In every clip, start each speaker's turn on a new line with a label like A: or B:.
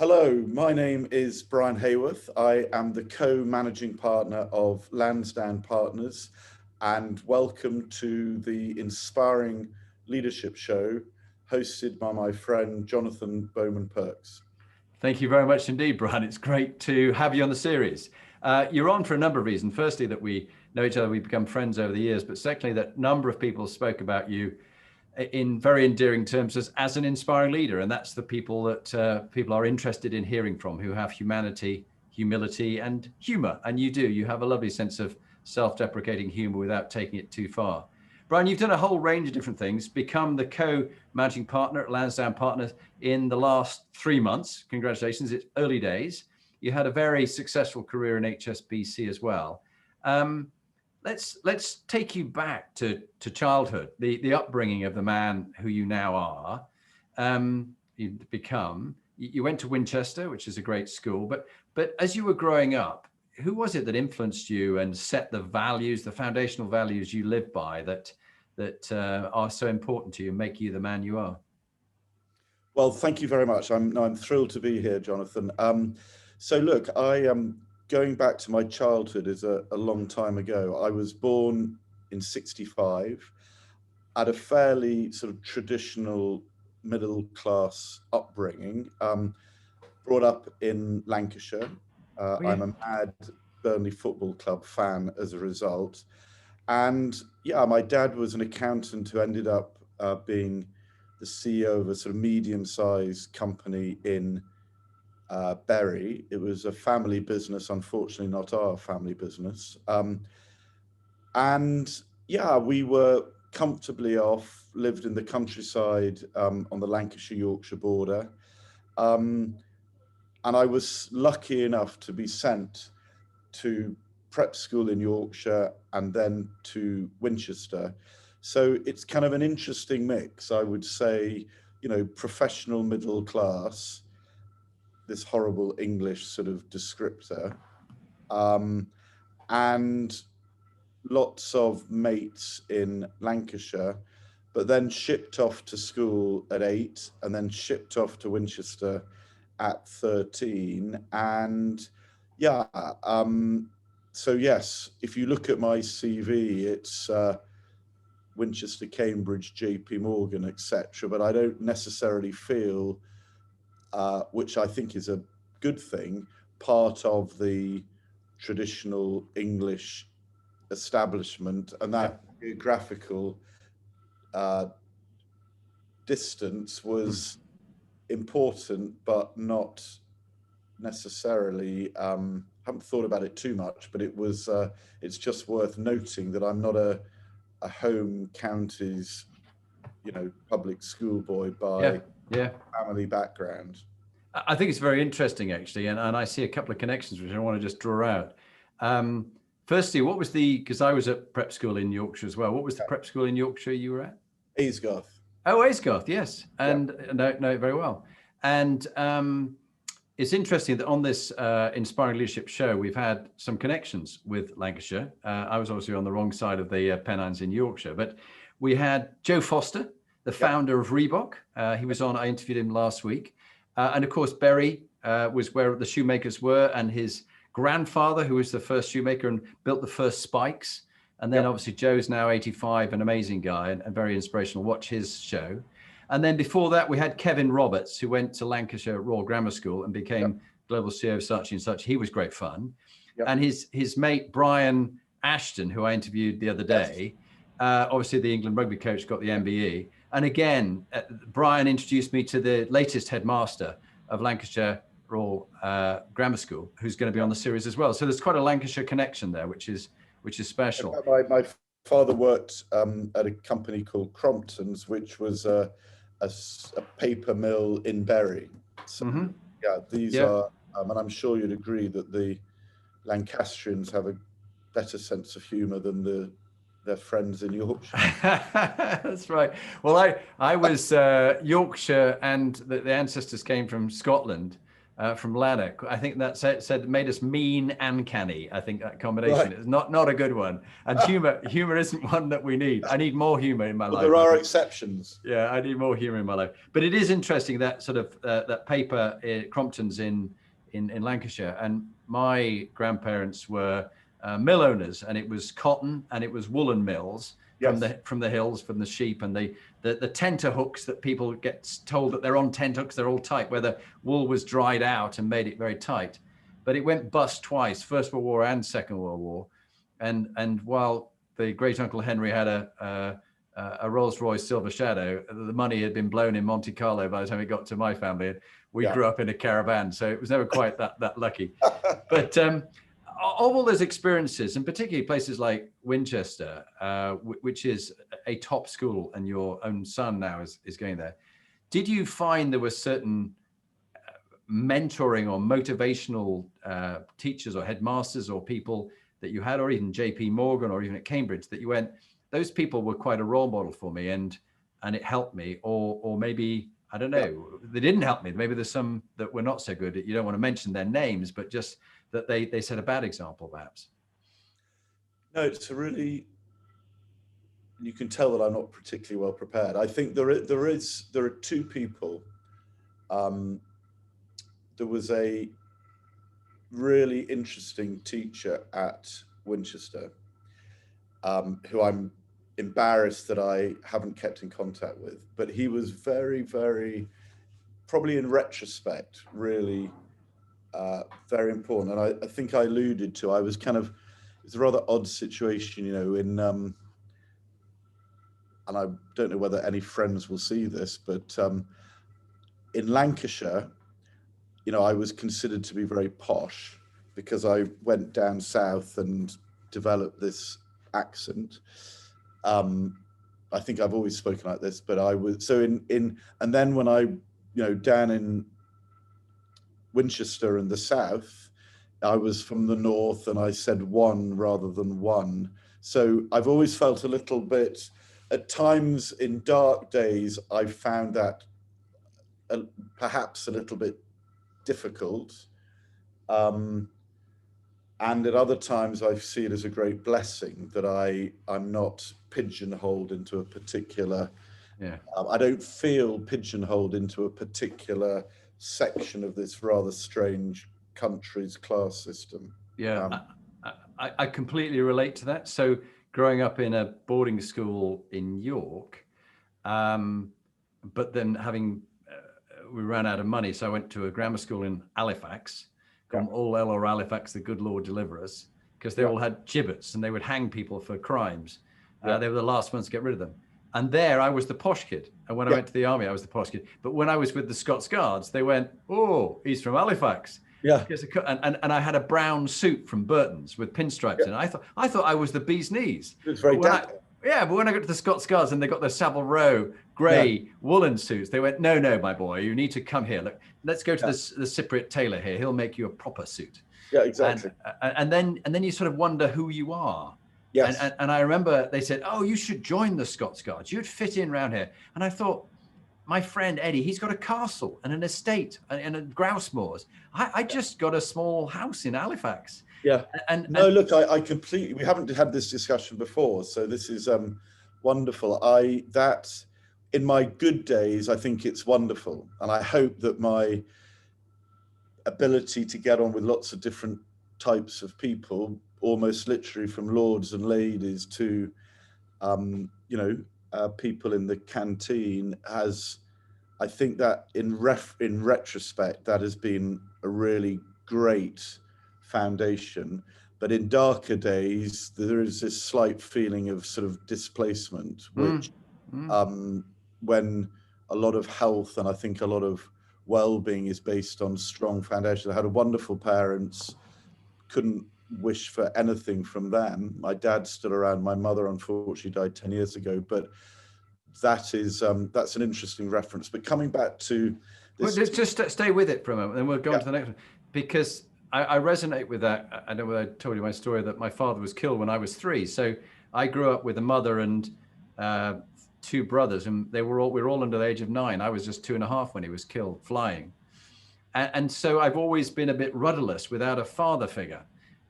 A: Hello, my name is Brian Heyworth. I am the co-managing partner of Lansdowne Partners, and welcome to the inspiring leadership show hosted by my friend Jonathan Bowman-Perks.
B: Thank you very much indeed, Brian. It's great to have you on the series. You're on for a number of reasons. Firstly, that we know each other, we've become friends over the years, but secondly, that a number of people spoke about you in very endearing terms as an inspiring leader. And that's the people that people are interested in hearing from, who have humanity, humility, and humor. And you do. You have a lovely sense of self-deprecating humor without taking it too far. Brian, you've done a whole range of different things, become the co-managing partner at Lansdowne Partners in the last 3 months. Congratulations, it's early days. You had a very successful career in HSBC as well. Let's take you back to childhood, the upbringing of the man who you now are. You've become, you went to Winchester, which is a great school, but as you were growing up, who was it that influenced you and set the values, the foundational values you live by that are so important to you and make you the man you are?
A: Well, thank you very much. I'm thrilled to be here, Jonathan. So look, I am going back to my childhood is a long time ago. I was born in '65 at a fairly sort of traditional middle class upbringing, brought up in Lancashire. I'm a mad Burnley Football Club fan as a result. And yeah, my dad was an accountant who ended up being the CEO of a sort of medium-sized company in Bury. It was a family business, unfortunately not our family business. And yeah, we were comfortably off, lived in the countryside on the Lancashire-Yorkshire border. And I was lucky enough to be sent to prep school in Yorkshire and then to Winchester. So it's kind of an interesting mix, I would say, you know, professional middle class, this horrible English sort of descriptor, and lots of mates in Lancashire, but then shipped off to school at 8 and then shipped off to Winchester at 13. And yeah, so yes, if you look at my CV, it's Winchester, Cambridge, JP Morgan, etc. But I don't necessarily feel, which I think is a good thing, part of the traditional English establishment, and that geographical distance was important, but not necessarily. Haven't thought about it too much, but it was. It's just worth noting that I'm not a home counties, you know, public school boy by family background.
B: I think it's very interesting, actually, and I see a couple of connections which I want to just draw out. Firstly, what was because I was at prep school in Yorkshire as well. What was the prep school in Yorkshire you were at?
A: Aysgarth.
B: Oh, Aysgarth, yes, and know it very well. And it's interesting that on this Inspiring Leadership show, we've had some connections with Lancashire. I was obviously on the wrong side of the Pennines in Yorkshire, but we had Joe Foster, the founder of Reebok. He was on, I interviewed him last week. And of course, Bury was where the shoemakers were, and his grandfather, who was the first shoemaker and built the first spikes. And then obviously Joe's now 85, an amazing guy and very inspirational. Watch his show. And then before that, we had Kevin Roberts, who went to Lancashire Royal Grammar School and became global CEO of such and such. He was great fun. And his mate, Brian Ashton, who I interviewed the other day, obviously the England rugby coach, got the MBE. And again, Brian introduced me to the latest headmaster of Lancashire Royal Grammar School, who's going to be on the series as well. So there's quite a Lancashire connection there, which is special.
A: My father worked at a company called Crompton's, which was a paper mill in Bury. So these are, and I'm sure you'd agree that the Lancastrians have a better sense of humour than their friends in Yorkshire.
B: That's right. Well, I was Yorkshire, and the ancestors came from Scotland. from Laddock. I think that said made us mean and canny. I think that combination is not a good one. And humor isn't one that we need. I need more humor in my life.
A: There are exceptions.
B: Yeah, I need more humor in my life. But it is interesting that sort of that paper, Crompton's in Lancashire, and my grandparents were mill owners, and it was cotton and it was woolen mills. Yes. From the hills, from the sheep, and the tenter hooks that people get told that they're on tent hooks, they're all tight, where the wool was dried out and made it very tight. But it went bust twice, First World War and Second World War. And while the great Uncle Henry had a Rolls-Royce Silver Shadow, the money had been blown in Monte Carlo by the time it got to my family. We grew up in a caravan, so it was never quite that lucky. But all those experiences, and particularly places like Winchester, which is a top school, and your own son now is going there, did you find there were certain mentoring or motivational teachers or headmasters or people that you had, or even JP Morgan, or even at Cambridge, that you went, those people were quite a role model for me, and it helped me, or maybe, I don't know, they didn't help me. Maybe there's some that were not so good. You don't want to mention their names, but just that they set a bad example, perhaps.
A: No, it's a really, you can tell that I'm not particularly well prepared. I think there are two people. There was a really interesting teacher at Winchester, who I'm embarrassed that I haven't kept in contact with, but he was very, very, probably in retrospect, really very important. And I think I alluded to, I was kind of, it's a rather odd situation, you know, in, and I don't know whether any friends will see this, but in Lancashire, you know, I was considered to be very posh because I went down south and developed this accent. I think I've always spoken like this, but I was, so and then when I, you know, down in Winchester in the south, I was from the north and I said one rather than one. So I've always felt a little bit, at times in dark days, I found that perhaps a little bit difficult. And at other times I see it as a great blessing that I'm not pigeonholed into a particular, I don't feel pigeonholed into a particular section of this rather strange country's class system.
B: I completely relate to that. So growing up in a boarding school in York, but then we ran out of money, so I went to a grammar school in Halifax, called All L or Halifax, the good Lord deliver us, because they all had gibbets and they would hang people for crimes. They were the last ones to get rid of them. And there I was the posh kid. And when I went to the army, I was the posh kid. But when I was with the Scots Guards, they went, oh, he's from Halifax. Yeah. And I had a brown suit from Burton's with pinstripes in it. I thought I was the bee's knees.
A: It was very dapper.
B: But when I got to the Scots Guards and they got their Savile Row grey woolen suits, they went, no, my boy, you need to come here. Look, let's go to the Cypriot tailor here. He'll make you a proper suit.
A: Yeah, exactly.
B: And then you sort of wonder who you are.
A: Yes.
B: And I remember they said, oh, you should join the Scots Guards. You'd fit in around here. And I thought, my friend Eddie, he's got a castle and an estate and a grouse moors. I just got a small house in Halifax.
A: Yeah. Look, I completely, we haven't had this discussion before, so this is wonderful. That in my good days, I think it's wonderful. And I hope that my ability to get on with lots of different types of people, almost literally from lords and ladies to, people in the canteen has, I think that in retrospect, that has been a really great foundation. But in darker days, there is this slight feeling of sort of displacement, which when a lot of health and I think a lot of well-being is based on strong foundations. I had wonderful parents, couldn't wish for anything from them. My dad's still around. My mother unfortunately died 10 years ago, but that is that's an interesting reference. But coming back to this,
B: well, just stay with it for a moment, and we'll go on to the next one, because I resonate with that. I know I told you my story that my father was killed when I was 3. So I grew up with a mother and 2 brothers, and we were all under the age of 9. I was just 2.5 when he was killed flying. And so I've always been a bit rudderless without a father figure.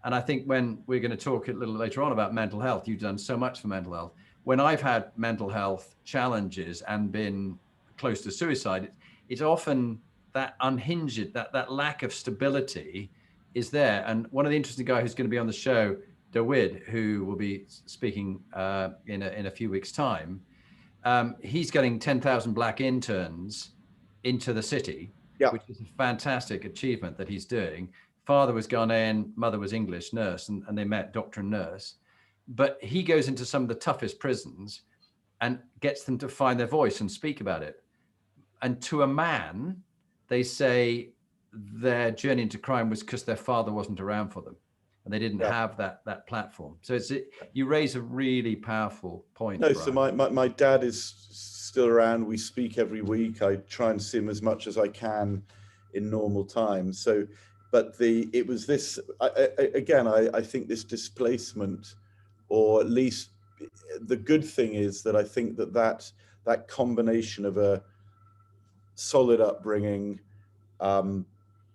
B: And I think when we're going to talk a little later on about mental health, you've done so much for mental health. When I've had mental health challenges and been close to suicide, it's often that unhinged, that lack of stability is there. And one of the interesting guys who's going to be on the show, David, who will be speaking in a few weeks' time, he's getting 10,000 black interns into the city, which is a fantastic achievement that he's doing. Father was Ghanaian, mother was English, nurse, and they met, doctor and nurse. But he goes into some of the toughest prisons and gets them to find their voice and speak about it. And to a man, they say their journey into crime was because their father wasn't around for them and they didn't have that platform. So you raise a really powerful point.
A: No,
B: Brian.
A: so my dad is still around. We speak every week. I try and see him as much as I can in normal times. So, but it was this, I think this displacement, or at least the good thing is that I think that combination of a solid upbringing,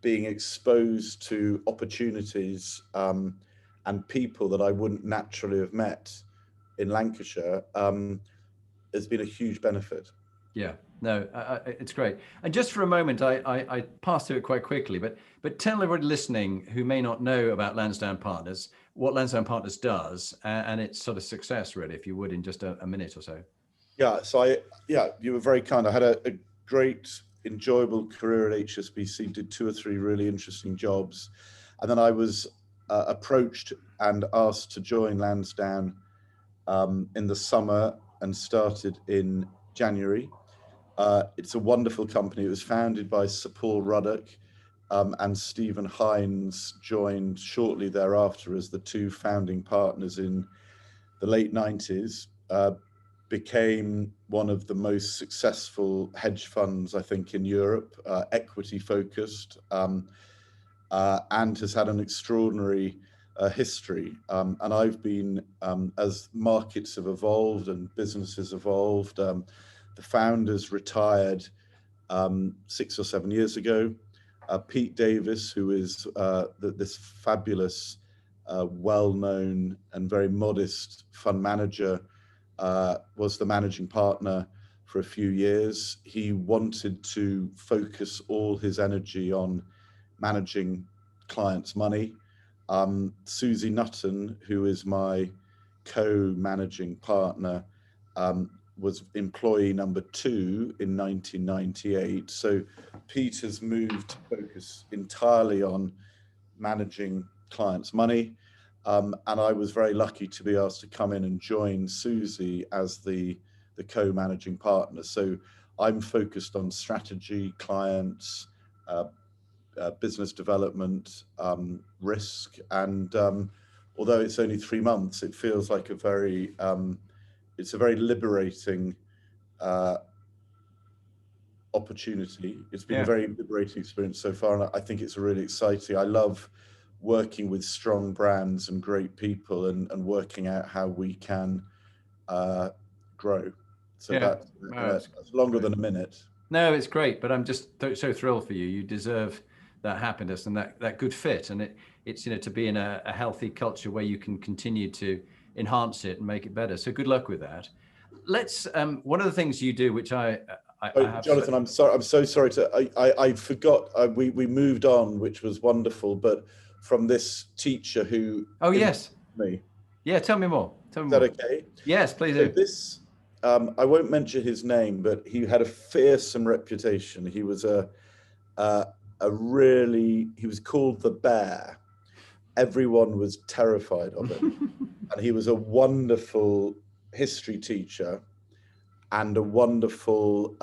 A: being exposed to opportunities and people that I wouldn't naturally have met in Lancashire has been a huge benefit.
B: Yeah, no, it's great. And just for a moment, I passed through it quite quickly, but tell everybody listening who may not know about Lansdowne Partners, what Lansdowne Partners does and its sort of success, really, if you would, in just a minute or so.
A: Yeah, so you were very kind. I had a great, enjoyable career at HSBC, did 2 or 3 really interesting jobs. And then I was approached and asked to join Lansdowne in the summer and started in January. It's a wonderful company. It was founded by Sir Paul Ruddock and Stephen Hines joined shortly thereafter as the 2 founding partners in the late 90s. Became one of the most successful hedge funds, I think, in Europe, equity focused, and has had an extraordinary history. And I've been, as markets have evolved and businesses evolved, the founders retired 6 or 7 years ago. Pete Davis, who is this fabulous, well-known and very modest fund manager, was the managing partner for a few years. He wanted to focus all his energy on managing clients' money. Susie Nutton, who is my co-managing partner, was employee number 2 in 1998. So Pete has moved to focus entirely on managing clients' money. And I was very lucky to be asked to come in and join Susie as the co-managing partner. So I'm focused on strategy, clients, business development, risk. And although it's only 3 months, it feels like it's a very liberating opportunity. It's been a very liberating experience so far. And I think it's really exciting. I love working with strong brands and great people and working out how we can grow. So that's longer than a minute.
B: No, it's great, but I'm just so thrilled for you. You deserve that happiness and that good fit. And it's to be in a healthy culture where you can continue to enhance it and make it better. So good luck with that. Let's, one of the things you do, which I have
A: Jonathan, I'm sorry. I'm so sorry I forgot. We moved on, which was wonderful. But from this teacher who.
B: Oh yes.
A: Me.
B: Yeah. Tell me more.
A: Is that okay?
B: Yes, please do.
A: So this, I won't mention his name, but he had a fearsome reputation. He was he was called the Bear. Everyone was terrified of him, and he was a wonderful history teacher and a wonderful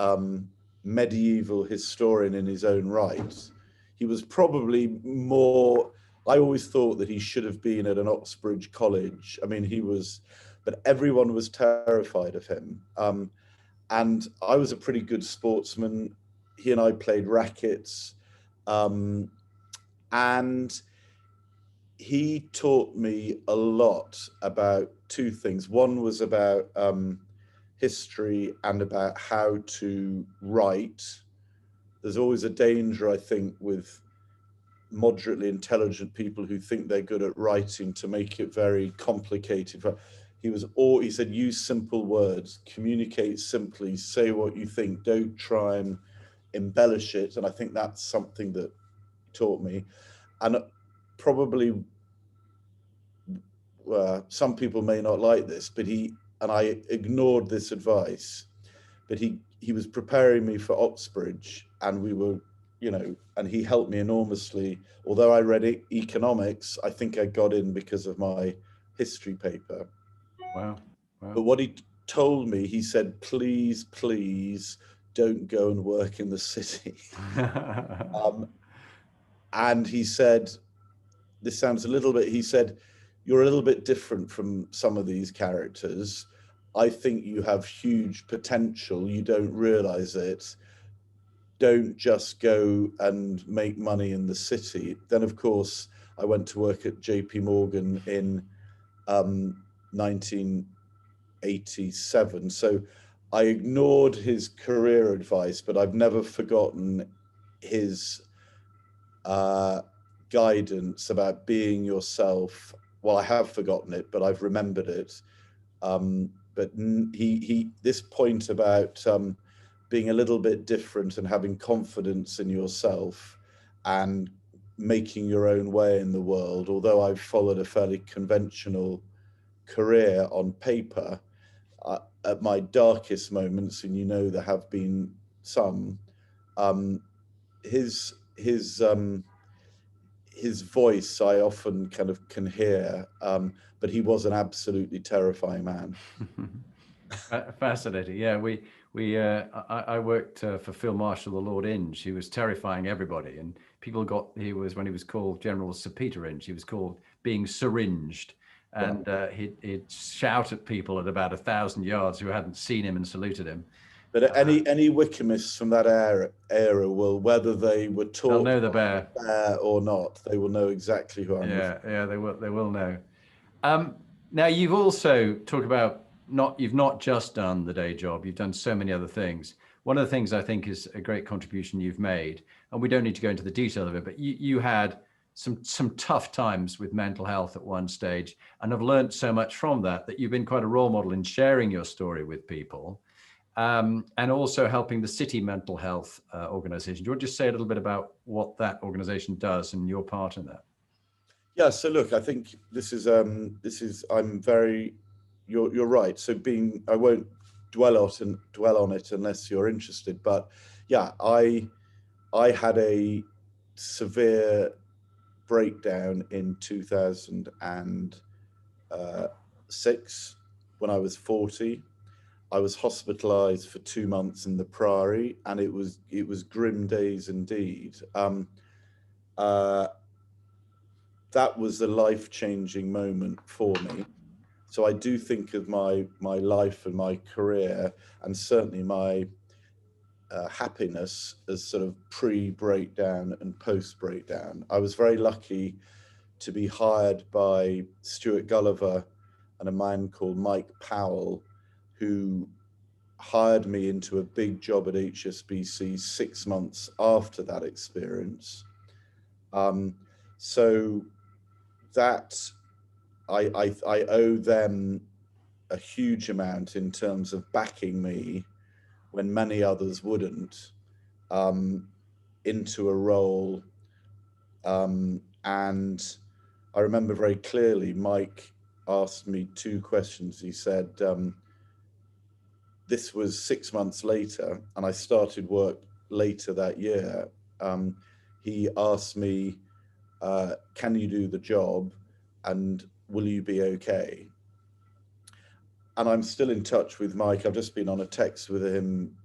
A: medieval historian in his own right. He was probably more, I always thought that he should have been at an Oxbridge college. I mean, but everyone was terrified of him. And I was a pretty good sportsman. He and I played rackets. And he taught me a lot about 2 things. One was about history and about how to write. there's always a danger, I think, with moderately intelligent people who think they're good at writing to make it very complicated. He said, use simple words, communicate simply, say what you think, don't try and embellish it. And I think that's something that taught me. And probably some people may not like this, but I ignored this advice, but he was preparing me for Oxbridge, and we were, and he helped me enormously. Although I read economics, I think I got in because of my history paper.
B: Wow.
A: But what he told me, he said, please, please don't go and work in the city. And he said, this sounds a little bit, he said, you're a little bit different from some of these characters. I think you have huge potential. You don't realize it. Don't just go and make money in the city. Then, of course, I went to work at JP Morgan in 1987. So I ignored his career advice, but I've never forgotten his guidance about being yourself. Well, I have forgotten it, but I've remembered it. But this point about being a little bit different and having confidence in yourself and making your own way in the world, although I've followed a fairly conventional career on paper, at my darkest moments, and there have been some, his voice I often kind of can hear, but he was an absolutely terrifying man.
B: Fascinating. Yeah, I worked for Field Marshal the Lord Inge. He was terrifying everybody, and when he was called General Sir Peter Inge, he was called being syringed, and he'd shout at people at about 1,000 yards who hadn't seen him and saluted him.
A: But any Wickhamists from that era will, whether they were taught
B: they'll know the bear
A: or not, they will know exactly who I'm.
B: Yeah, they will know. Now, you've also talked about you've not just done the day job, you've done so many other things. One of the things I think is a great contribution you've made, and we don't need to go into the detail of it, but you had some tough times with mental health at one stage, and have learned so much from that you've been quite a role model in sharing your story with people, and also helping the city mental health organization. Do you want to just say a little bit about what that organization does and your part in that?
A: Yeah, so look, I think you're right. So I won't dwell on it unless you're interested, but yeah, I had a severe breakdown in 2006 when I was 40. I was hospitalized for 2 months in the Priory, and it was grim days indeed. That was a life-changing moment for me. So I do think of my life and my career, and certainly my happiness, as sort of pre-breakdown and post-breakdown. I was very lucky to be hired by Stuart Gulliver and a man called Mike Powell, who hired me into a big job at HSBC 6 months after that experience. So that I owe them a huge amount in terms of backing me when many others wouldn't, into a role. And I remember very clearly, Mike asked me 2 questions. He said, this was 6 months later, and I started work later that year. He asked me, can you do the job, and will you be okay? And I'm still in touch with Mike. I've just been on a text with him,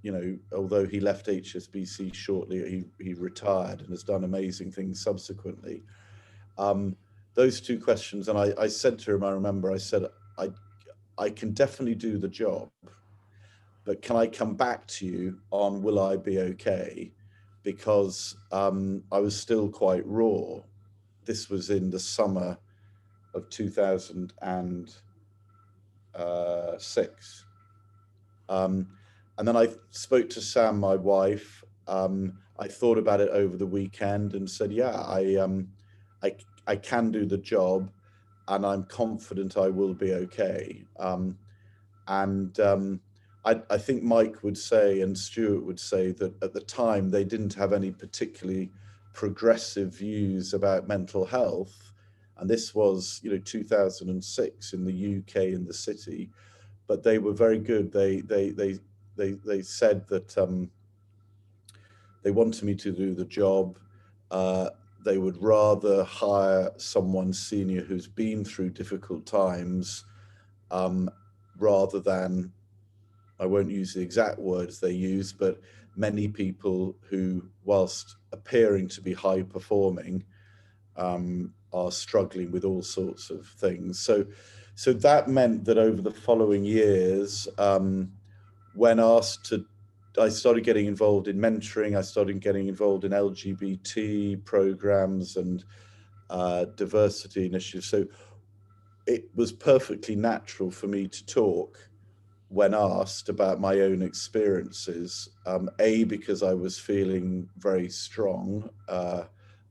A: although he left HSBC shortly, he retired and has done amazing things subsequently. Those 2 questions, and I said to him, I remember, I said, I can definitely do the job, but can I come back to you on will I be okay? Because I was still quite raw. This was in the summer of 2006. And then I spoke to Sam, my wife. I thought about it over the weekend and said, yeah, I can do the job, and I'm confident I will be okay. I think Mike would say, and Stuart would say, that at the time they didn't have any particularly progressive views about mental health, and this was 2006 in the UK, in the city, but they were very good. They said that they wanted me to do the job. They would rather hire someone senior who's been through difficult times, rather than, I won't use the exact words they use, but many people who, whilst appearing to be high performing, are struggling with all sorts of things. So that meant that over the following years, when asked to, I started getting involved in mentoring. I started getting involved in LGBT programs and diversity initiatives. So it was perfectly natural for me to talk when asked about my own experiences. A, because I was feeling very strong,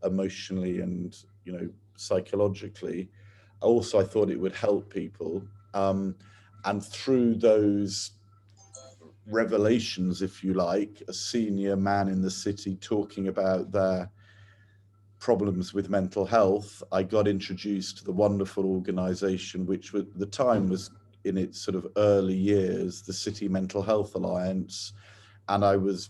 A: emotionally and psychologically. Also, I thought it would help people, and through those revelations, if you like, a senior man in the city talking about their problems with mental health, I got introduced to the wonderful organization, which at the time was in its sort of early years, the City Mental Health Alliance. And I was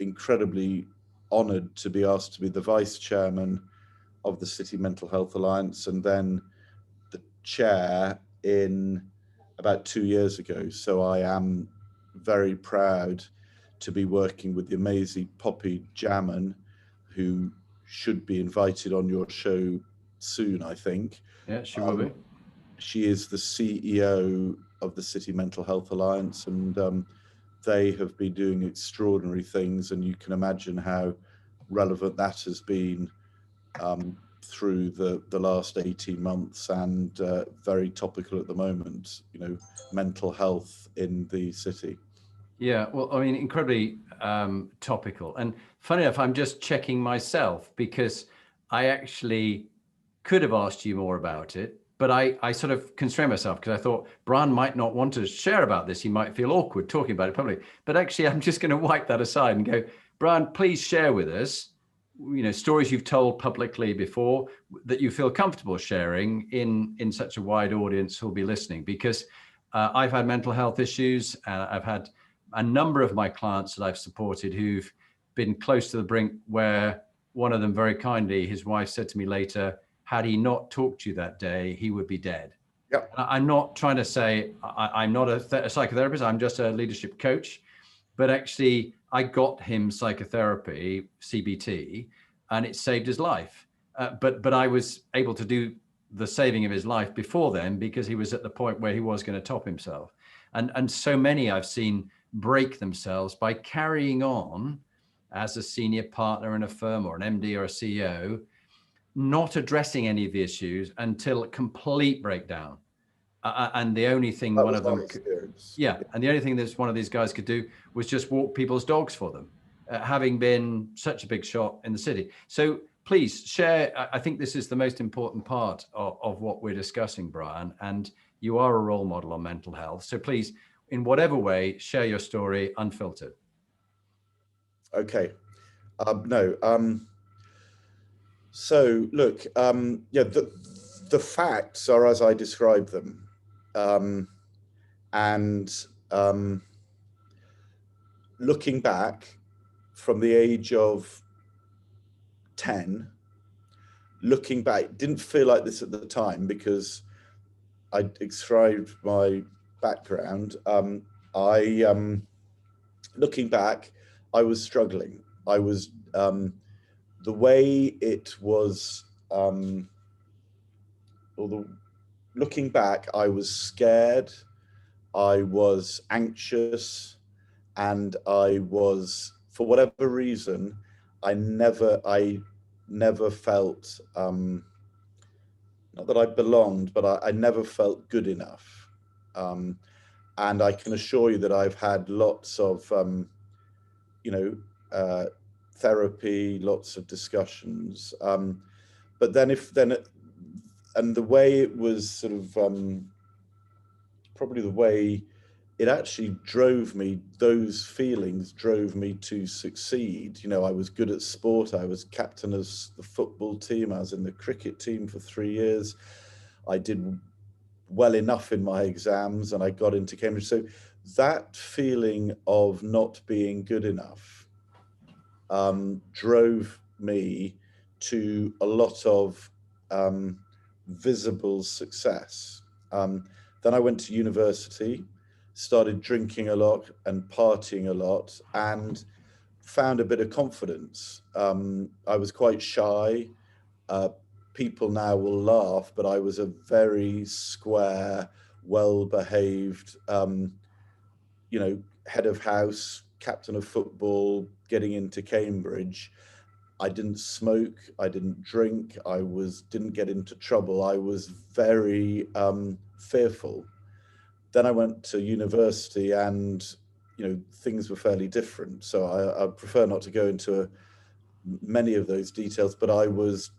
A: incredibly honored to be asked to be the vice chairman of the City Mental Health Alliance, and then the chair in about 2 years ago. So I am very proud to be working with the amazing Poppy Jammon, who should be invited on your show soon, I think.
B: Yeah, she will be.
A: She is the CEO of the City Mental Health Alliance, and they have been doing extraordinary things, and you can imagine how relevant that has been through the last 18 months, and very topical at the moment, mental health in the city.
B: Yeah, well, I mean, incredibly topical. And funny enough, I'm just checking myself, because I actually could have asked you more about it, but I sort of constrained myself because I thought Brian might not want to share about this. He might feel awkward talking about it publicly. But actually, I'm just going to wipe that aside and go, Brian, please share with us, stories you've told publicly before that you feel comfortable sharing in such a wide audience who'll be listening. Because I've had mental health issues, and I've had a number of my clients that I've supported who've been close to the brink, where one of them very kindly, his wife said to me later, had he not talked to you that day, he would be dead.
A: Yep.
B: I'm not trying to say I'm not a psychotherapist, I'm just a leadership coach, but actually I got him psychotherapy, CBT, and it saved his life. But I was able to do the saving of his life before then, because he was at the point where he was going to top himself. And so many I've seen break themselves by carrying on as a senior partner in a firm, or an MD or a CEO, not addressing any of the issues until a complete breakdown. And the only thing
A: That
B: one
A: was
B: of them, and the only thing that one of these guys could do was just walk people's dogs for them, having been such a big shot in the city. So please share. I think this is the most important part of what we're discussing, Brian, and you are a role model on mental health. So please, in whatever way, share your story unfiltered.
A: Okay. So look, the facts are as I describe them, and looking back from the age of 10, looking back, didn't feel like this at the time because I described my background. Looking back, I was struggling. I was the way it was, looking back, I was scared, I was anxious, and I was, for whatever reason, I never felt, not that I belonged, but I never felt good enough. And I can assure you that I've had lots of, therapy, lots of discussions. But then and the way it was sort of probably the way it actually drove me, those feelings drove me to succeed. You know, I was good at sport. I was captain of the football team. I was in the cricket team for 3 years. I did well enough in my exams and I got into Cambridge. So that feeling of not being good enough drove me to a lot of visible success. Then I went to university, started drinking a lot and partying a lot, and found a bit of confidence. I was quite shy. People now will laugh, but I was a very square, well-behaved, head of house, captain of football, getting into Cambridge. I didn't smoke, I didn't drink, didn't get into trouble. I was very fearful. Then I went to university and, things were fairly different. So I prefer not to go into many of those details, but I was,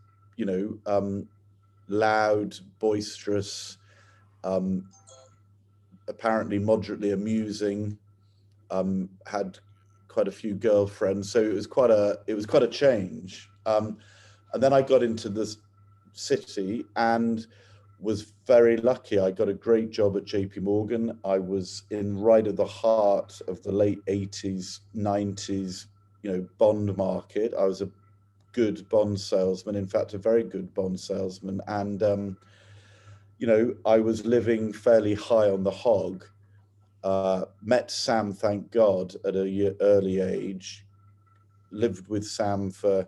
A: loud, boisterous, apparently moderately amusing, had quite a few girlfriends, so it was quite a change. And then I got into this city and was very lucky. I got a great job at JP Morgan. I was in right at the heart of the late 80s, 90s, bond market. I was a good bond salesman, in fact, a very good bond salesman. And, I was living fairly high on the hog. Met Sam, thank God, at an early age. Lived with Sam for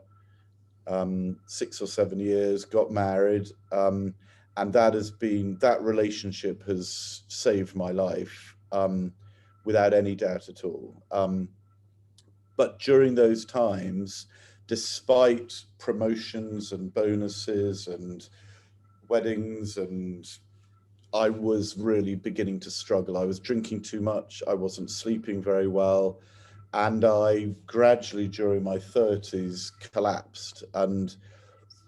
A: 6 or 7 years. Got married, and that relationship has saved my life, without any doubt at all. But during those times, despite promotions and bonuses and weddings, and I was really beginning to struggle. I was drinking too much. I wasn't sleeping very well. And I gradually, during my 30s, collapsed. And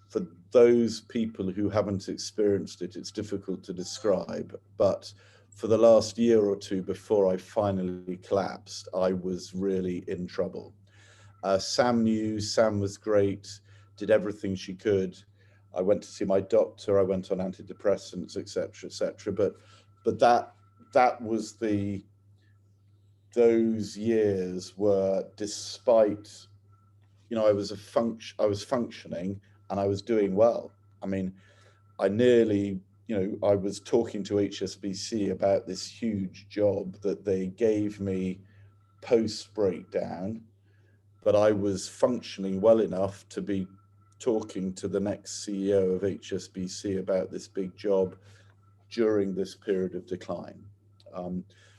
A: for those people who haven't experienced it, it's difficult to describe. But for the last year or two before I finally collapsed, I was really in trouble. Sam knew, Sam was great, did everything she could. I went to see my doctor, I went on antidepressants, etc., etc. But that was those years were, despite, I was functioning and I was doing well. I mean, I nearly, I was talking to HSBC about this huge job that they gave me post breakdown, but I was functioning well enough to be talking to the next CEO of HSBC about this big job during this period of decline.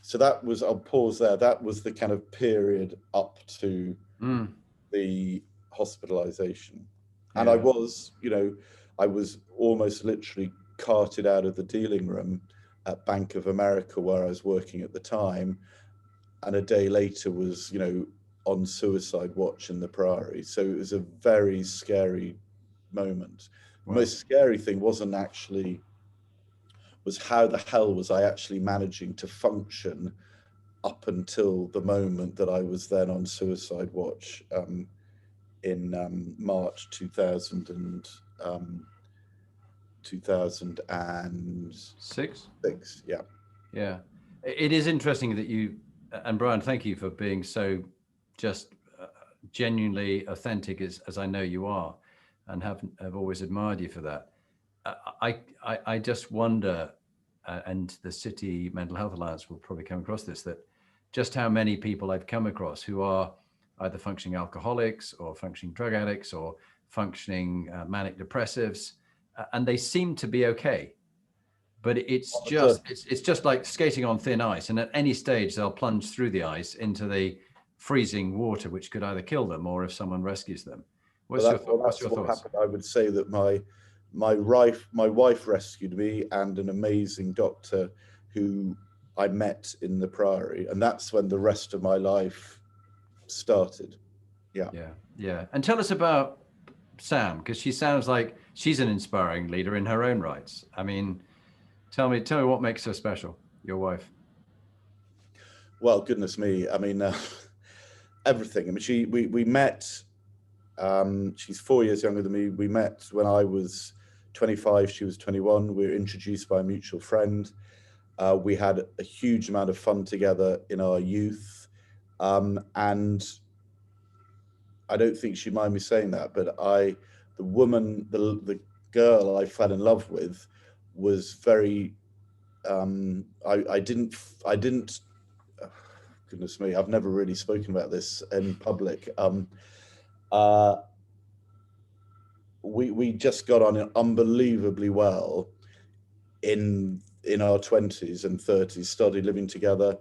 A: So that was, I'll pause there. That was the kind of period up to the hospitalization. Yeah. And I was almost literally carted out of the dealing room at Bank of America, where I was working at the time. And a day later was, on suicide watch in the Priory. So it was a very scary moment. Wow. The most scary thing was how the hell was I actually managing to function up until the moment that I was then on suicide watch, in March 2006. Yeah.
B: Yeah. It is interesting that you, and Brian, thank you for being so just genuinely authentic, as I know you are, and have always admired you for that. I just wonder, and the City Mental Health Alliance will probably come across this, that just how many people I've come across who are either functioning alcoholics or functioning drug addicts or functioning manic depressives, and they seem to be okay. But it's just like skating on thin ice, and at any stage they'll plunge through the ice into the freezing water, which could either kill them or if someone rescues them. What's your thoughts?
A: Happened. I would say that my wife rescued me, and an amazing doctor who I met in the Priory, and that's when the rest of my life started. Yeah.
B: Yeah. And tell us about Sam, because she sounds like she's an inspiring leader in her own rights. I mean, tell me what makes her special, your wife.
A: Well, goodness me. I mean, everything. I mean, we met. She's 4 years younger than me. We met when I was 25. She was 21. We were introduced by a mutual friend. We had a huge amount of fun together in our youth, and I don't think she'd mind me saying that, but the girl I fell in love with was very. I didn't. Goodness me, I've never really spoken about this in public. Uh, we just got on unbelievably well in our 20s and 30s. Started living together.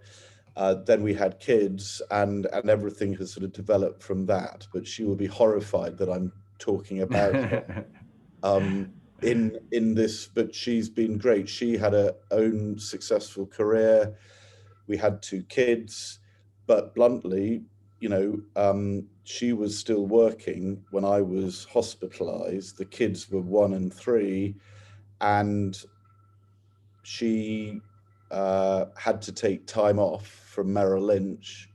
A: Then we had kids, and everything has sort of developed from that. But she will be horrified that I'm talking about her in this. But she's been great. She had her own successful career. We had 2 kids, but bluntly, she was still working when I was hospitalized. The kids were 1 and 3, and she had to take time off from Merrill Lynch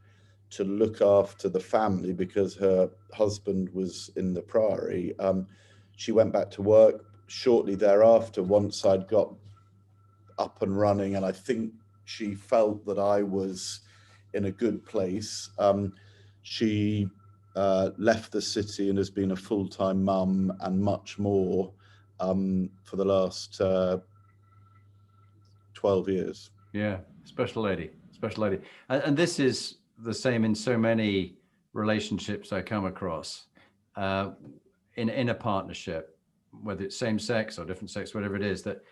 A: to look after the family because her husband was in the Priory. She went back to work shortly thereafter, once I'd got up and running, and I think she felt that I was in a good place. She left the city and has been a full-time mum and much more for the last 12 years.
B: Yeah, special lady. And this is the same in so many relationships I come across in a partnership, whether it's same sex or different sex, whatever it is, that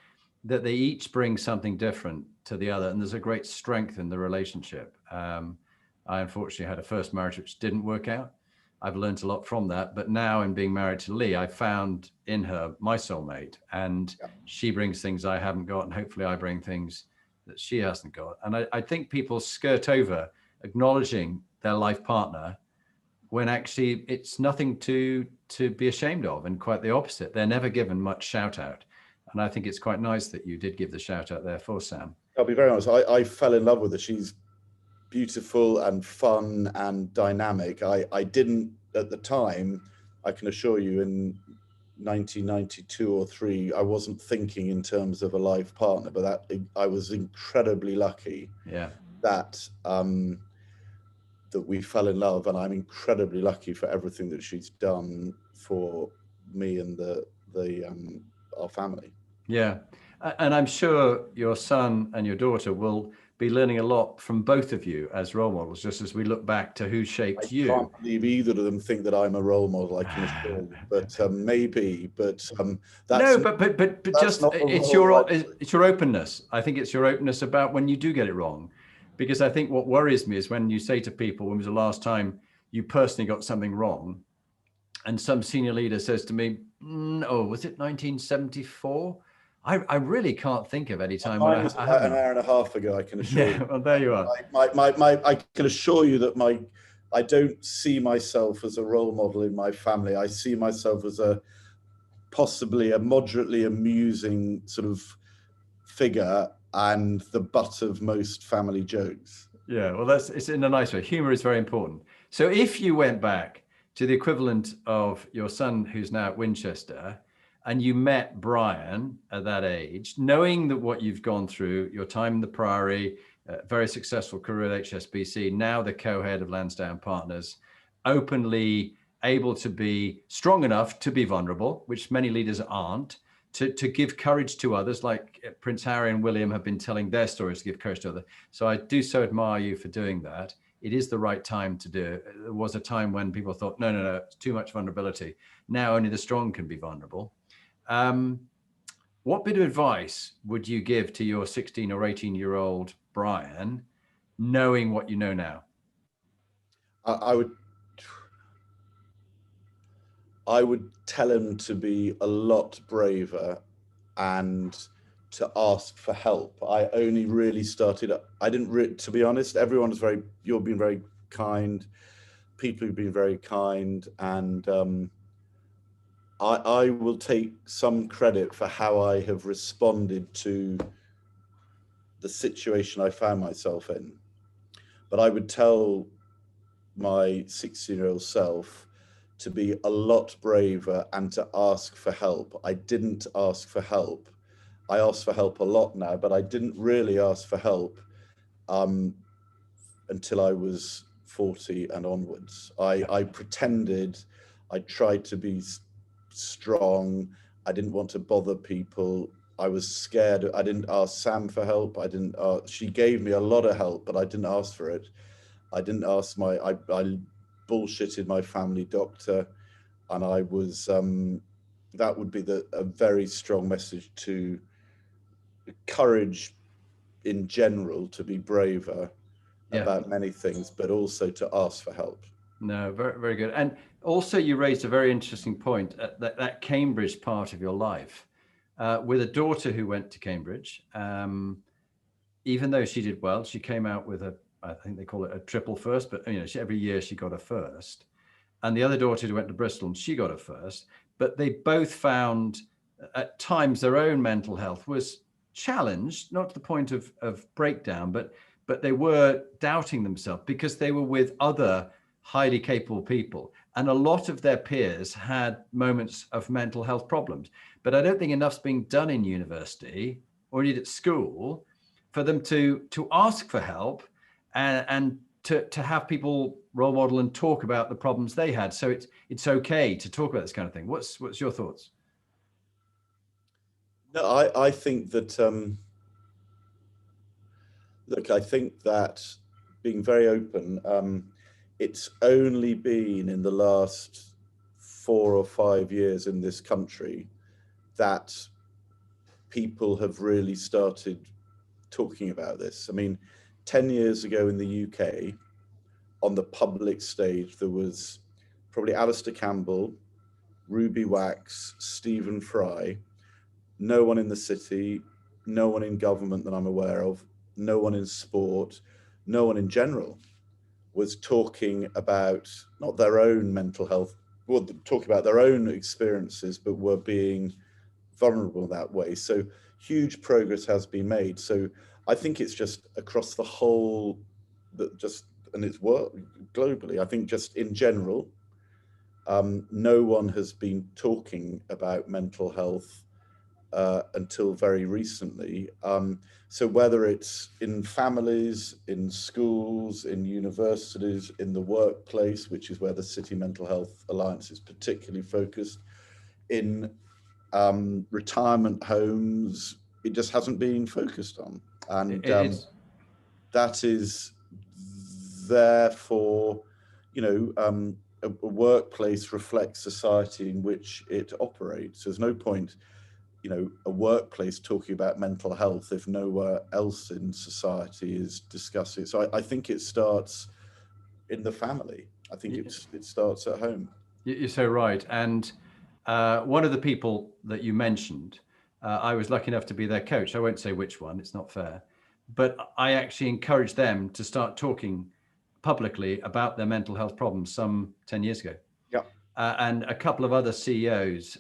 B: they each bring something different to the other, and there's a great strength in the relationship. I unfortunately had a first marriage which didn't work out. I've learned a lot from that, but now in being married to Lee, I found in her my soulmate, and she brings things I haven't got, and hopefully I bring things that she hasn't got. And I think people skirt over acknowledging their life partner when actually it's nothing to be ashamed of, and quite the opposite. They're never given much shout out. And I think it's quite nice that you did give the shout out there for Sam.
A: I'll be very honest. I fell in love with her. She's beautiful and fun and dynamic. I didn't at the time, I can assure you, in 1992 or 3, I wasn't thinking in terms of a life partner, but I was incredibly lucky that that we fell in love, and I'm incredibly lucky for everything that she's done for me and our family.
B: Yeah. And I'm sure your son and your daughter will be learning a lot from both of you as role models, just as we look back to who shaped you.
A: I can't believe either of them think that I'm a role model, I can assure you, but maybe, but that's...
B: No, but just, it's your openness. I think it's your openness about when you do get it wrong. Because I think what worries me is when you say to people, when was the last time you personally got something wrong? And some senior leader says to me, oh, was it 1974? I really can't think of any time.
A: Mine was about an hour and a half ago, I can assure you.
B: Well, there you are.
A: I can assure you that I don't see myself as a role model in my family. I see myself as possibly a moderately amusing sort of figure and the butt of most family jokes.
B: Yeah, well, it's in a nice way. Humor is very important. So if you went back to the equivalent of your son, who's now at Winchester, and you met Brian at that age, knowing that what you've gone through, your time in the Priory, very successful career at HSBC, now the co-head of Lansdowne Partners, openly able to be strong enough to be vulnerable, which many leaders aren't, to give courage to others, like Prince Harry and William have been telling their stories to give courage to others. So I do so admire you for doing that. It is the right time to do it. There was a time when people thought, no, it's too much vulnerability. Now only the strong can be vulnerable. What bit of advice would you give to your 16 or 18-year-old Brian, knowing what you know now?
A: I would tell him to be a lot braver and to ask for help. I only really started, to be honest, you've been very kind. people who've been very kind, and I will take some credit for how I have responded to the situation I found myself in. But I would tell my 16-year-old self to be a lot braver and to ask for help. I didn't ask for help. I ask for help a lot now, but I didn't really ask for help until I was 40 and onwards. I pretended, I tried to be strong. I didn't want to bother people. I was scared. I didn't ask Sam for help. I didn't ask, she gave me a lot of help, but I didn't ask for it. I didn't ask I bullshitted my family doctor, and I was, that would be a very strong message to courage in general, to be braver about many things, but also to ask for help.
B: No, very, very good. And also you raised a very interesting point at that Cambridge part of your life, with a daughter who went to Cambridge. Even though she did well, she came out with I think they call it a triple first, but every year she got a first. And the other daughter who went to Bristol, and she got a first. But they both found at times their own mental health was challenged, not to the point of breakdown, but they were doubting themselves because they were with other highly capable people. And a lot of their peers had moments of mental health problems. But I don't think enough's being done in university or indeed at school for them to ask for help and to have people role model and talk about the problems they had. So it's okay to talk about this kind of thing. What's your thoughts?
A: No, I think that, look, I think that being very open, it's only been in the last 4 or 5 years in this country that people have really started talking about this. I mean, 10 years ago in the UK, on the public stage, there was probably Alistair Campbell, Ruby Wax, Stephen Fry, no one in the city, no one in government that I'm aware of, no one in sport, no one in general was talking about not their own mental health, well, talking about their own experiences, but were being vulnerable that way. So huge progress has been made. So I think it's just across the whole, and it's work globally. I think just in general, no one has been talking about mental health until very recently. So whether it's in families, in schools, in universities, in the workplace, which is where the City Mental Health Alliance is particularly focused, in retirement homes, it just hasn't been focused on. And that is therefore, a workplace reflects society in which it operates. There's no point, a workplace talking about mental health if nowhere else in society is discussing it. So I think it starts in the family. I think it starts at home.
B: You're so right. And one of the people that you mentioned, I was lucky enough to be their coach. I won't say which one, it's not fair. But I actually encouraged them to start talking publicly about their mental health problems some 10 years ago.
A: Yeah.
B: And a couple of other CEOs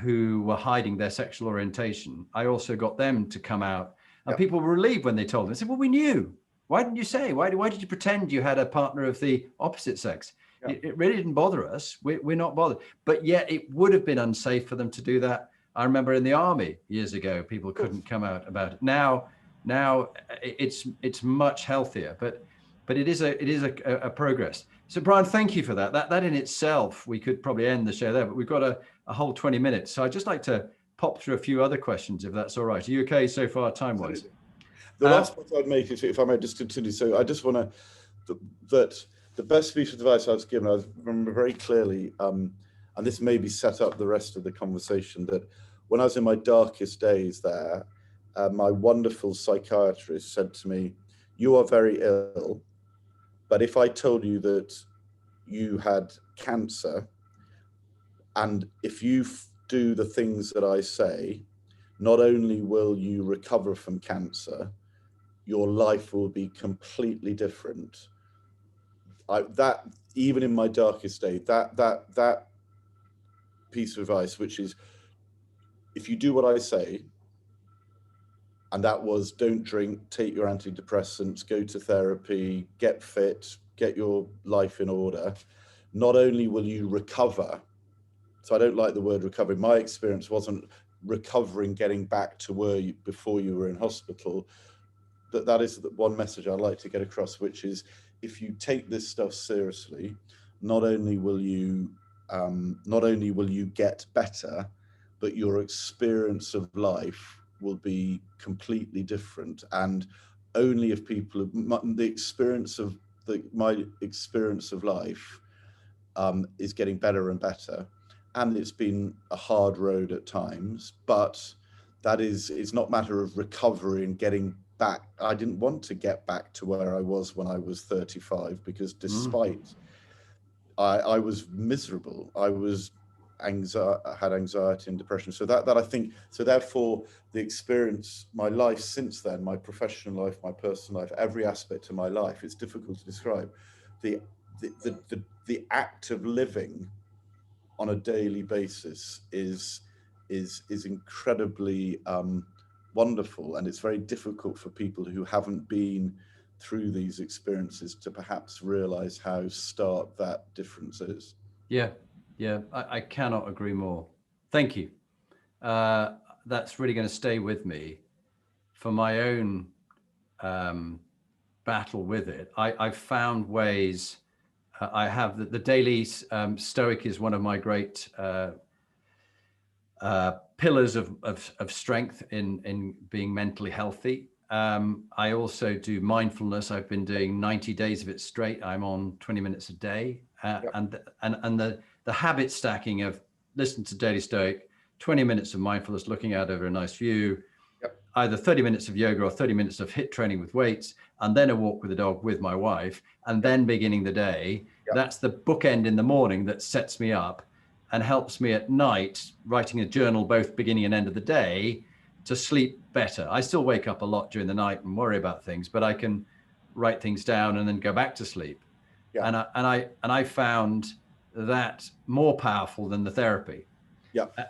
B: who were hiding their sexual orientation, I also got them to come out. And people were relieved when they told them. They said, well, we knew. Why didn't you say? Why did you pretend you had a partner of the opposite sex? Yeah. It really didn't bother us. We're not bothered. But yet it would have been unsafe for them to do that. I remember in the army years ago, people couldn't come out about it. Now it's much healthier, but it is a progress. So Brian, thank you for that. That in itself, we could probably end the show there, but we've got a whole 20 minutes. So I'd just like to pop through a few other questions, if that's all right. Are you okay so far, time-wise?
A: The last point I'd make is, if I may just continue. So I just want that the best piece of advice I was given, I remember very clearly, and this maybe set up the rest of the conversation, that when I was in my darkest days there, my wonderful psychiatrist said to me, "You are very ill, but if I told you that you had cancer, and if you do the things that I say, not only will you recover from cancer, your life will be completely different. that even in my darkest day, that piece of advice, which is, if you do what I say, and that was don't drink, take your antidepressants, go to therapy, get fit, get your life in order, not only will you recover, so I don't like the word recovery. My experience wasn't recovering, getting back to where you before you were in hospital. That is the one message I'd like to get across, which is, if you take this stuff seriously, not only will you get better, but your experience of life will be completely different. And only if people have my experience of life is getting better and better, and it's been a hard road at times, but it's not a matter of recovery and getting back. I didn't want to get back to where I was when I was 35, because despite I was miserable. I had anxiety and depression. So that I think, so therefore the experience, my life since then, my professional life, my personal life, every aspect of my life, it's difficult to describe. The act of living on a daily basis is incredibly wonderful, and it's very difficult for people who haven't been through these experiences to perhaps realize how stark that difference is.
B: Yeah, I cannot agree more. Thank you. That's really going to stay with me for my own battle with it. I've found ways. I have the daily Stoic is one of my great pillars of strength in being mentally healthy. I also do mindfulness. I've been doing 90 days of it straight. I'm on 20 minutes a day. And the habit stacking of listen to Daily Stoic, 20 minutes of mindfulness, looking out over a nice view, either 30 minutes of yoga or 30 minutes of HIIT training with weights, and then a walk with the dog with my wife, and then beginning the day. That's the bookend in the morning that sets me up and helps me at night, writing a journal, both beginning and end of the day, to sleep better. I still wake up a lot during the night and worry about things, but I can write things down and then go back to sleep. And I found that more powerful than the therapy.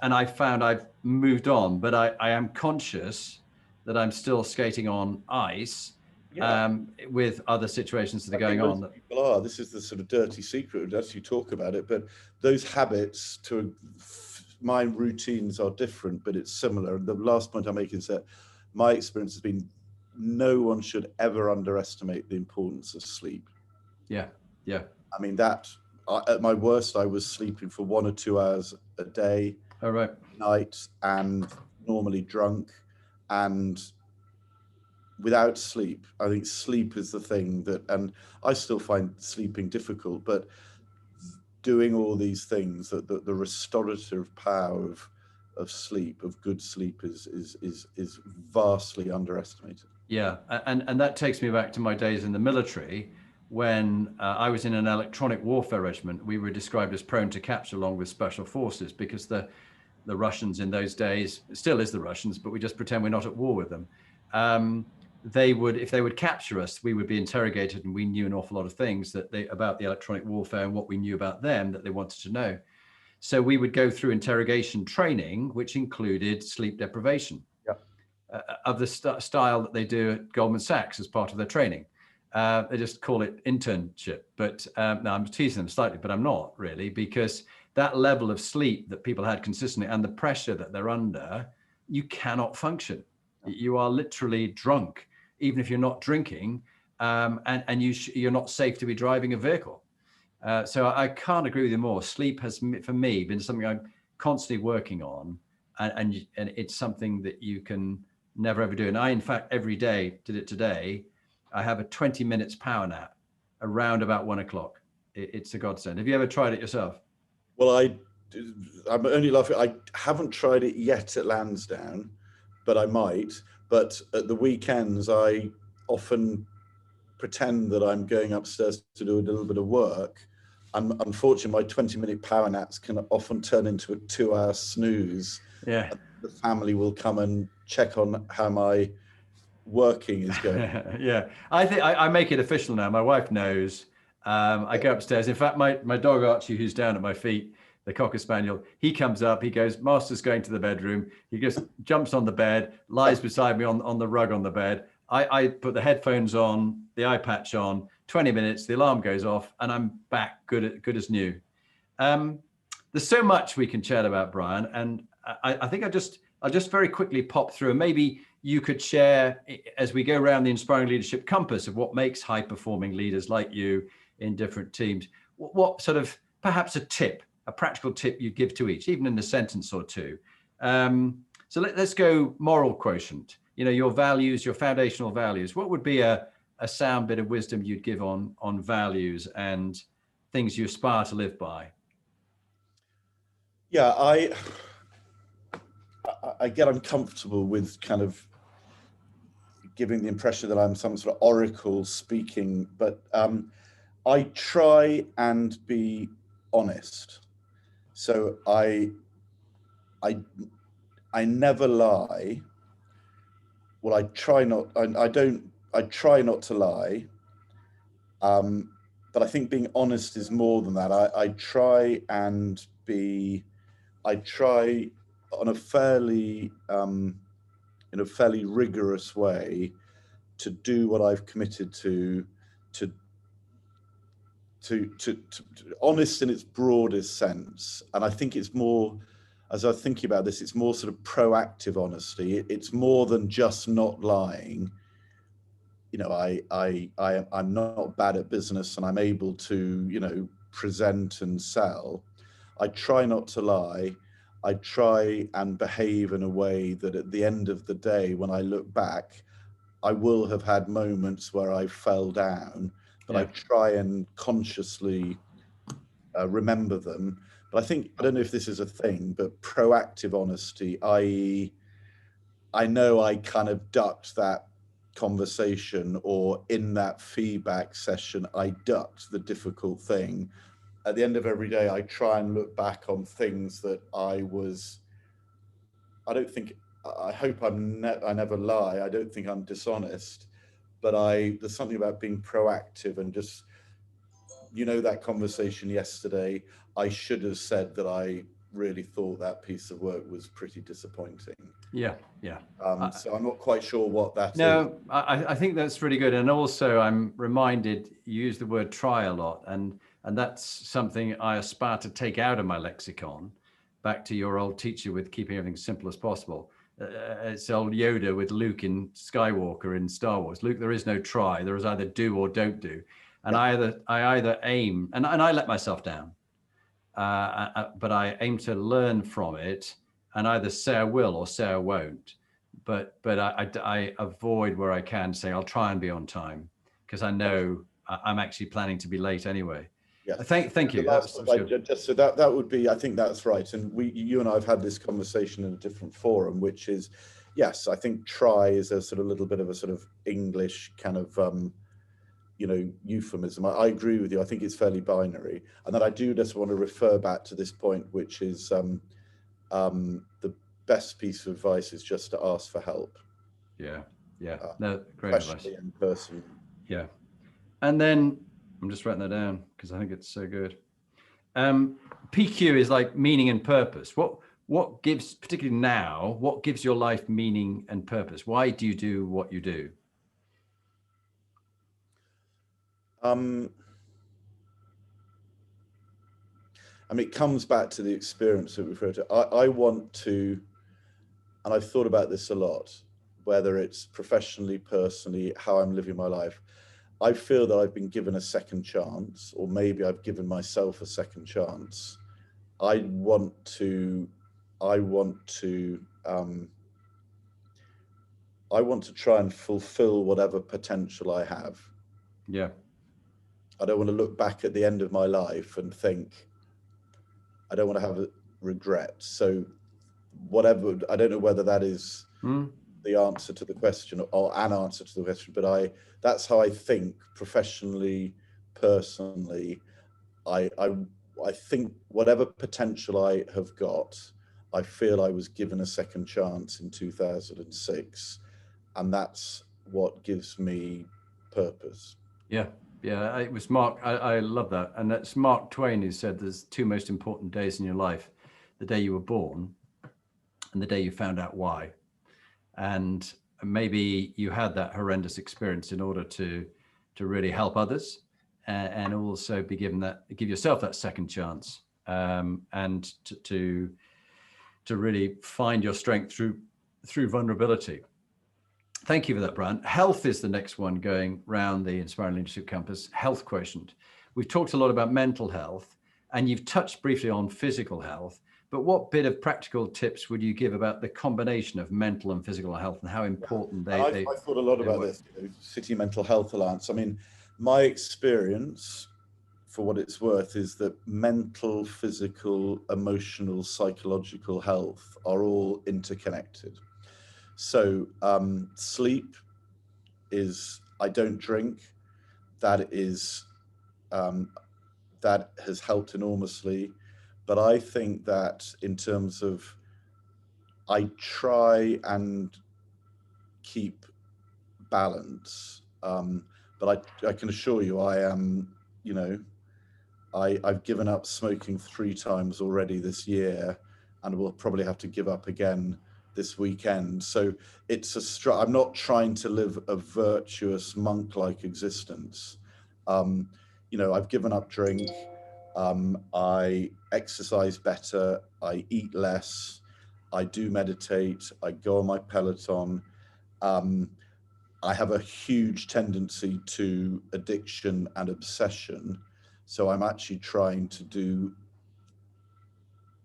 B: And I found I've moved on, but I am conscious that I'm still skating on ice with other situations that are going on.
A: This is the sort of dirty secret as you talk about it, but those habits, my routines are different, but it's similar. And the last point I make is that my experience has been, no one should ever underestimate the importance of sleep.
B: Yeah.
A: I mean, at my worst, I was sleeping for 1 or 2 hours a day, night, and normally drunk, and without sleep. I think sleep is the thing and I still find sleeping difficult, but doing all these things, that the restorative power of sleep, of good sleep, is vastly underestimated.
B: Yeah, and that takes me back to my days in the military, when I was in an electronic warfare regiment. We were described as prone to capture along with special forces, because the Russians in those days, it still is the Russians, but we just pretend we're not at war with them. If they would capture us, we would be interrogated, and we knew an awful lot of things about the electronic warfare and what we knew about them that they wanted to know. So we would go through interrogation training, which included sleep deprivation of the style that they do at Goldman Sachs as part of their training. They just call it internship, but now I'm teasing them slightly, but I'm not really, because that level of sleep that people had consistently and the pressure that they're under, you cannot function. You are literally drunk, even if you're not drinking, and you're not safe to be driving a vehicle. So I can't agree with you more. Sleep has, for me, been something I'm constantly working on, and it's something that you can never ever do. And I, in fact, every day, did it today, I have a 20 minutes power nap around about 1 o'clock. It's a godsend. Have you ever tried it yourself?
A: Well, I'm only laughing. I haven't tried it yet at Lansdowne, but I might. But at the weekends, I often pretend that I'm going upstairs to do a little bit of work. And unfortunately, my 20-minute power naps can often turn into a 2-hour snooze.
B: Yeah.
A: The family will come and check on how my working is going.
B: Yeah. I think I make it official now. My wife knows, I go upstairs. In fact, my dog Archie, who's down at my feet, the Cocker Spaniel, he comes up, he goes, Master's going to the bedroom. He just jumps on the bed, lies beside me on the rug on the bed. I put the headphones on, the eye patch on, 20 minutes, the alarm goes off, and I'm back good as new. There's so much we can chat about, Brian, and I think I'll just very quickly pop through, and maybe you could share as we go around the Inspiring Leadership Compass of what makes high-performing leaders like you in different teams. What sort of, perhaps a practical tip you'd give to each, even in a sentence or two. So let's go moral quotient. Your values, your foundational values. What would be a sound bit of wisdom you'd give on values and things you aspire to live by?
A: Yeah, I get uncomfortable with kind of giving the impression that I'm some sort of oracle speaking, but I try and be honest. So I never lie. Well, I try not. I try not to lie. But I think being honest is more than that. I try on a fairly in a fairly rigorous way to do what I've committed to honest in its broadest sense. And I think it's more, as I was thinking about this, it's more sort of proactive honesty. It's more than just not lying. I'm not bad at business and I'm able to, present and sell. I try not to lie. I try and behave in a way that at the end of the day, when I look back, I will have had moments where I fell down, but I try and consciously remember them. But I don't know if this is a thing, but proactive honesty, i.e., I know I kind of ducked that conversation, or in that feedback session, I ducked the difficult thing. At the end of every day, I try and look back on things that I hope I never lie. I don't think I'm dishonest, but there's something about being proactive and just, that conversation yesterday, I should have said that I really thought that piece of work was pretty disappointing.
B: Yeah.
A: So I'm not quite sure what that is.
B: No, I think that's really good. And also I'm reminded you use the word try a lot, and that's something I aspire to take out of my lexicon, back to your old teacher with keeping everything simple as possible. It's old Yoda with Luke in Skywalker in Star Wars. Luke, there is no try. There is either do or don't do. And I either aim, and I let myself down, but I aim to learn from it and either say I will or say I won't. But I avoid where I can say I'll try and be on time, because I know I'm actually planning to be late anyway.
A: Yes.
B: Thank you.
A: So that would be, I think that's right. And you and I have had this conversation in a different forum, which is, yes, I think try is a sort of little bit of a sort of English kind of, euphemism. I agree with you. I think it's fairly binary. And then I do just want to refer back to this point, which is the best piece of advice is just to ask for help.
B: Yeah. No, great advice.
A: In person.
B: Yeah. And then I'm just writing that down because I think it's so good. PQ is like meaning and purpose. What gives, particularly now, what gives your life meaning and purpose? Why do you do what you do?
A: It comes back to the experience that we've referred to. I want to, and I've thought about this a lot, whether it's professionally, personally, how I'm living my life. I feel that I've been given a second chance, or maybe I've given myself a second chance. I want to try and fulfill whatever potential I have.
B: Yeah.
A: I don't want to look back at the end of my life and think, I don't want to have a regret. So whatever, I don't know whether that is the answer to the question or an answer to the question, but that's how I think professionally, personally. I think whatever potential I have got, I feel I was given a second chance in 2006, and that's what gives me purpose.
B: Yeah. Yeah, it was Mark. I love that. And that's Mark Twain who said there's two most important days in your life: the day you were born and the day you found out why. And maybe you had that horrendous experience in order to really help others, and also be given that, give yourself that second chance, and to really find your strength through vulnerability. Thank you for that, Brian. Health is the next one going round the Inspiring Leadership Campus, health quotient. We've talked a lot about mental health, and you've touched briefly on physical health, but what bit of practical tips would you give about the combination of mental and physical health and how important
A: I thought a lot about this, City Mental Health Alliance. I mean, my experience, for what it's worth, is that mental, physical, emotional, psychological health are all interconnected. So sleep is, I don't drink. That is, that has helped enormously. But I think that in terms of, I try and keep balance. But I can assure you, I am, I've given up smoking 3 times already this year, and will probably have to give up again this weekend. So it's I'm not trying to live a virtuous monk-like existence. I've given up drink. I exercise better. I eat less. I do meditate. I go on my Peloton. I have a huge tendency to addiction and obsession. So I'm actually trying to do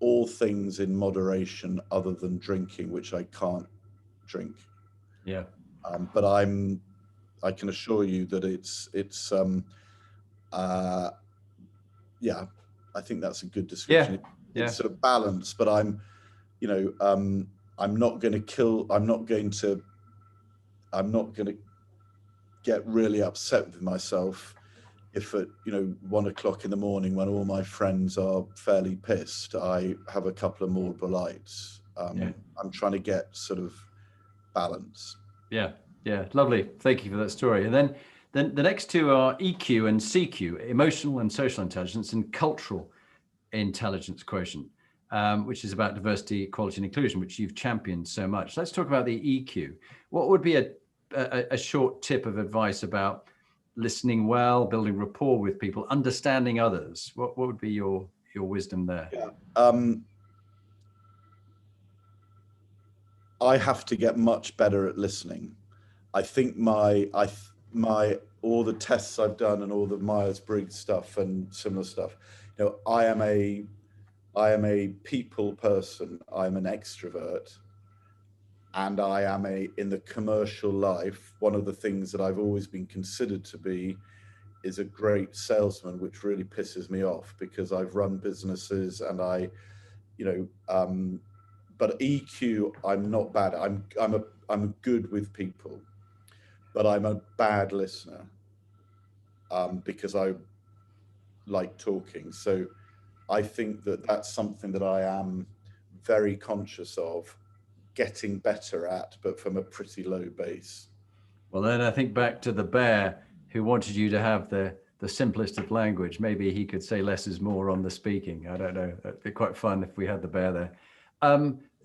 A: all things in moderation other than drinking, which I can't drink.
B: Yeah.
A: But I can assure you that I think that's a good description.
B: Yeah.
A: It's sort of balance, but I'm not going to get really upset with myself if at 1 o'clock in the morning, when all my friends are fairly pissed, I have a couple of Marlboro Lights. I'm trying to get sort of balance.
B: Yeah, lovely. Thank you for that story. And then the next two are EQ and CQ, emotional and social intelligence, and cultural intelligence quotient, which is about diversity, equality, and inclusion, which you've championed so much. Let's talk about the EQ. What would be a short tip of advice about listening well, building rapport with people, understanding others? What would be your wisdom there?
A: Yeah. I have to get much better at listening. I think my all the tests I've done and all the Myers-Briggs stuff and similar stuff, I am a people person. I'm an extrovert, and I am in the commercial life, one of the things that I've always been considered to be is a great salesman, which really pisses me off because I've run businesses and but EQ, I'm not bad. I'm good with people, but I'm a bad listener because I like talking. So I think that that's something that I am very conscious of getting better at, but from a pretty low base.
B: Well, then I think back to the bear who wanted you to have the simplest of language. Maybe he could say less is more on the speaking. I don't know. It'd be quite fun if we had the bear there.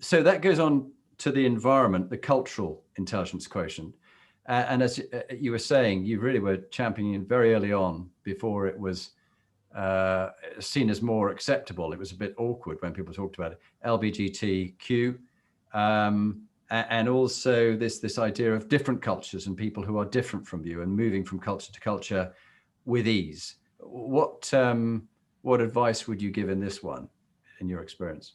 B: So that goes on to the environment, the cultural intelligence quotient. And as you were saying, you really were championing very early on before it was seen as more acceptable. It was a bit awkward when people talked about it. LGBTQ, and also this idea of different cultures and people who are different from you and moving from culture to culture with ease. What advice would you give in this one, in your experience?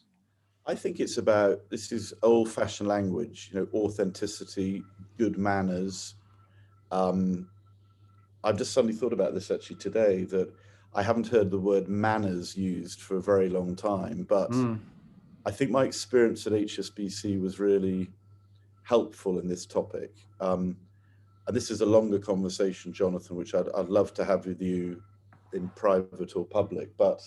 A: I think it's about, this is old-fashioned language, authenticity, good manners. I've just suddenly thought about this actually today, that I haven't heard the word manners used for a very long time, but I think my experience at HSBC was really helpful in this topic. And this is a longer conversation, Jonathan, which I'd love to have with you in private or public, but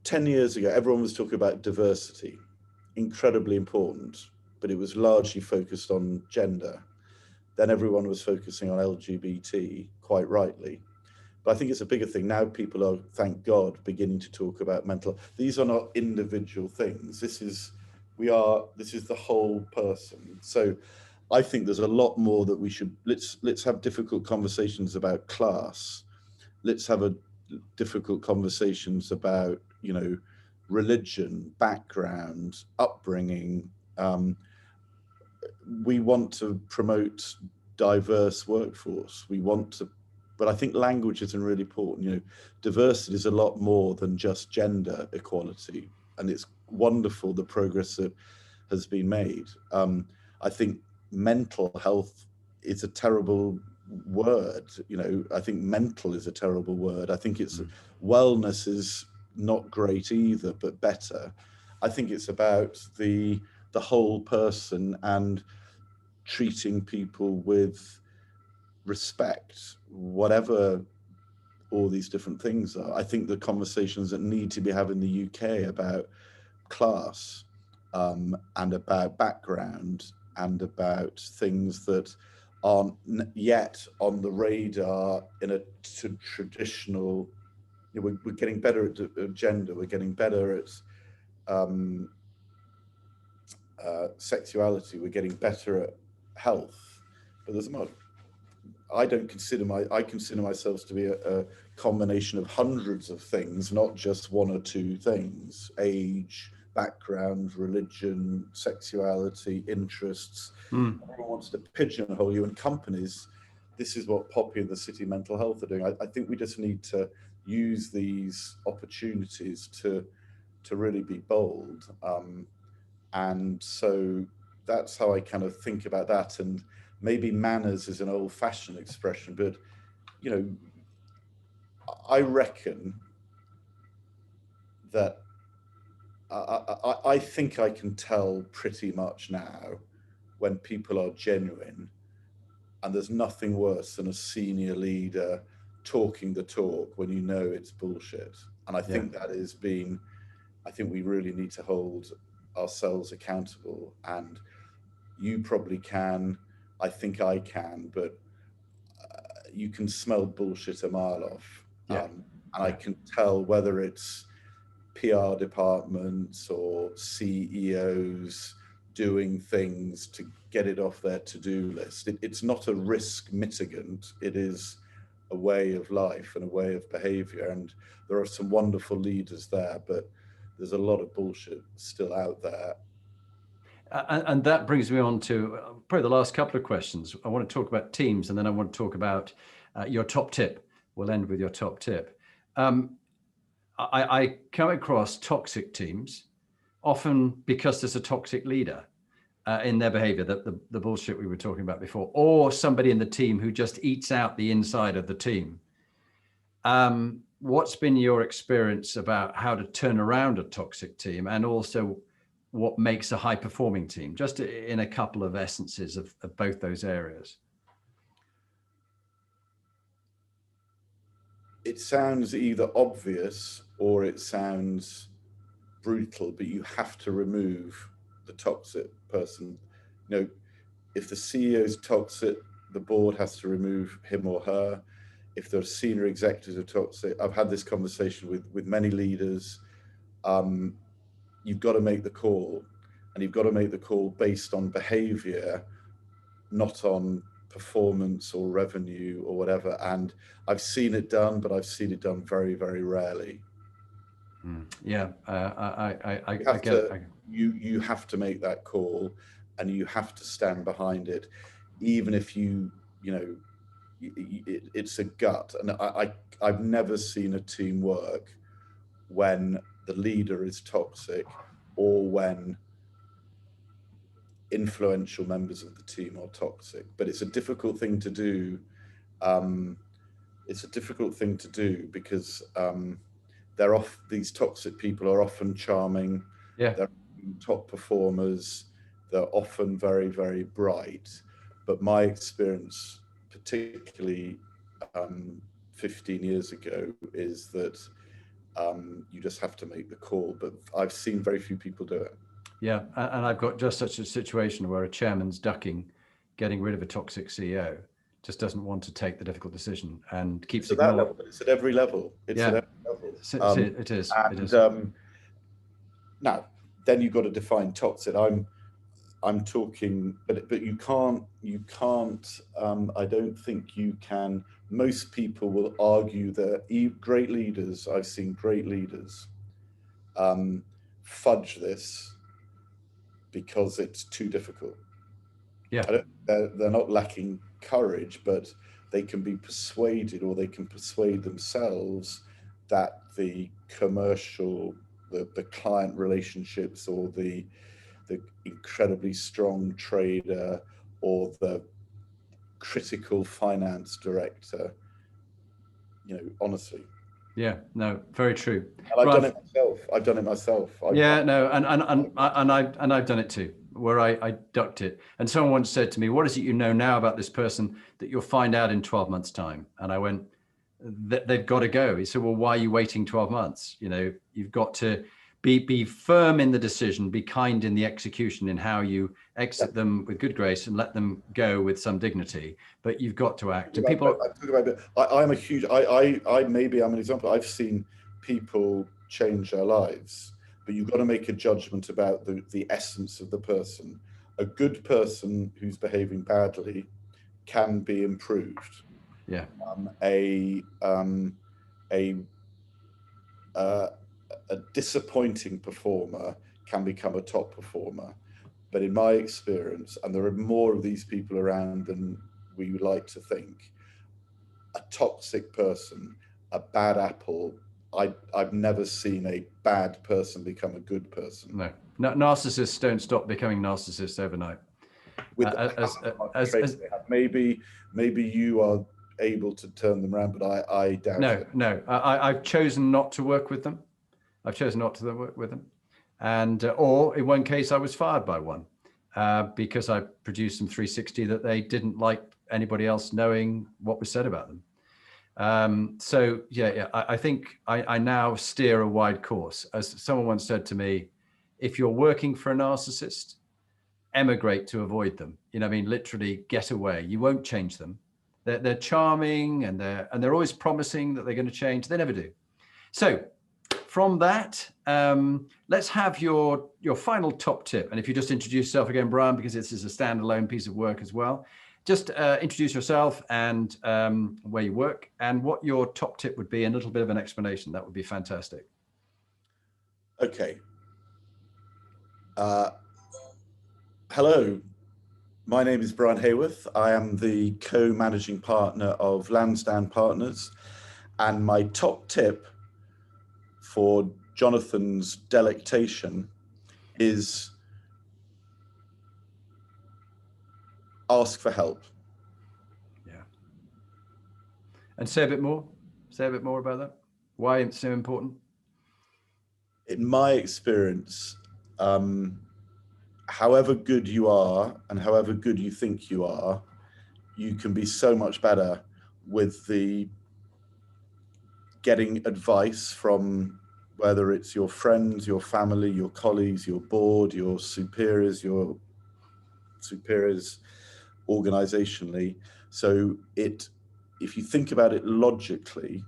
A: 10 years ago, everyone was talking about diversity, incredibly important. but it was largely focused on gender. Then everyone was focusing on LGBT, quite rightly. But I think it's a bigger thing. Now people are, thank God, beginning to talk about mental. These are not individual things. This is the whole person. So I think there's a lot more that we should, let's have difficult conversations about class. Let's have difficult conversations about, religion, background, upbringing. We want to promote diverse workforce. But I think language is really important. Diversity is a lot more than just gender equality, and it's wonderful the progress that has been made. I think mental health is a terrible word. I think mental is a terrible word. I think it's wellness is not great either, but better. I think it's about the whole person and treating people with respect, whatever all these different things are. I think the conversations that need to be had in the UK about class and about background and about things that aren't yet on the radar in a traditional, we're getting better at gender, we're getting better at sexuality, we're getting better at health, but there's not. I consider myself to be a combination of hundreds of things, not just one or two things: age, background, religion, sexuality, interests. Everyone wants to pigeonhole you, and companies, this is what Poppy and the City Mental Health are doing. I think we just need to use these opportunities to really be bold. And so that's how I kind of think about that. And maybe manners is an old-fashioned expression, but I reckon that I think I can tell pretty much now when people are genuine, and there's nothing worse than a senior leader talking the talk when you know it's bullshit. And I think I think we really need to hold ourselves accountable, and you probably can, I think I can, but you can smell bullshit a mile off. And I can tell whether it's PR departments or CEOs doing things to get it off their to-do list. It's not a risk mitigant. It is a way of life and a way of behavior. And there are some wonderful leaders there, but there's a lot of bullshit still out there.
B: And that brings me on to probably the last couple of questions. I want to talk about teams, and then I want to talk about your top tip. We'll end with your top tip. I come across toxic teams, often because there's a toxic leader in their behavior, the bullshit we were talking about before, or somebody in the team who just eats out the inside of the team. What's been your experience about how to turn around a toxic team, and also what makes a high-performing team, just in a couple of essences of both those areas?
A: It sounds either obvious or it sounds brutal, but you have to remove the toxic person. If the CEO is toxic, the board has to remove him or her. If the senior executives are toxic, I've had this conversation with many leaders. You've got to make the call, and you've got to make the call based on behavior, not on performance or revenue or whatever. And I've seen it done, but I've seen it done very, very rarely.
B: Yeah,
A: you have to make that call, and you have to stand behind it, even if it's a gut. And I've never seen a team work when the leader is toxic or when influential members of the team are toxic. But it's a difficult thing to do. It's a difficult thing to do because these toxic people are often charming.
B: Yeah.
A: They're top performers. They're often very, very bright. But my experience, particularly 15 years ago, is that you just have to make the call. But I've seen very few people do it.
B: Yeah, and I've got just such a situation where a chairman's ducking getting rid of a toxic CEO, just doesn't want to take the difficult decision and keeps
A: It's at that
B: ignoring.
A: level, but it's at every level. It's at
B: Yeah,
A: every level.
B: it is. It
A: And
B: is.
A: now, then you've got to define toxic. I'm talking, but you can't. I don't think you can. Most people will argue that great leaders. I've seen great leaders fudge this because it's too difficult.
B: Yeah.
A: They're not lacking courage, but they can be persuaded, or they can persuade themselves that the commercial, the client relationships, or the incredibly strong trader, or the critical finance director, honestly.
B: Yeah, no, very true.
A: And I've done it myself.
B: Yeah, no, and I've done it too, where I ducked it. And someone once said to me, "What is it you know now about this person that you'll find out in 12 months' time?" And I went, "They've got to go." He said, "Well, why are you waiting 12 months? You've got to be firm in the decision, be kind in the execution, in how you exit them with good grace and let them go with some dignity. But you've got to act." And people,
A: I'm a huge. Maybe I'm an example. I've seen people change their lives, but you've got to make a judgment about the essence of the person. A good person who's behaving badly can be improved.
B: Yeah.
A: A disappointing performer can become a top performer. But in my experience, and there are more of these people around than we would like to think, a toxic person, a bad apple, I've never seen a bad person become a good person.
B: No, narcissists don't stop becoming narcissists overnight.
A: Maybe you are able to turn them around, but I doubt it.
B: No, I've chosen not to work with them. I've chosen not to work with them. And, or in one case, I was fired by one because I produced some 360 that they didn't like anybody else knowing what was said about them. So I think I now steer a wide course. As someone once said to me, if you're working for a narcissist, emigrate to avoid them. Literally get away. You won't change them. They're charming and they're always promising that they're going to change. They never do. So from that, let's have your final top tip. And if you just introduce yourself again, Brian, because this is a standalone piece of work as well. Just introduce yourself and where you work and what your top tip would be, and a little bit of an explanation. That would be fantastic.
A: Okay. Hello, my name is Brian Heyworth. I am the co-managing partner of Lansdowne Partners, and my top tip for Jonathan's delectation is ask for help.
B: Yeah. And say a bit more about that. Why it's so important?
A: In my experience, however good you are and however good you think you are, you can be so much better with the getting advice from, whether it's your friends, your family, your colleagues, your board, your superiors organizationally. So if you think about it logically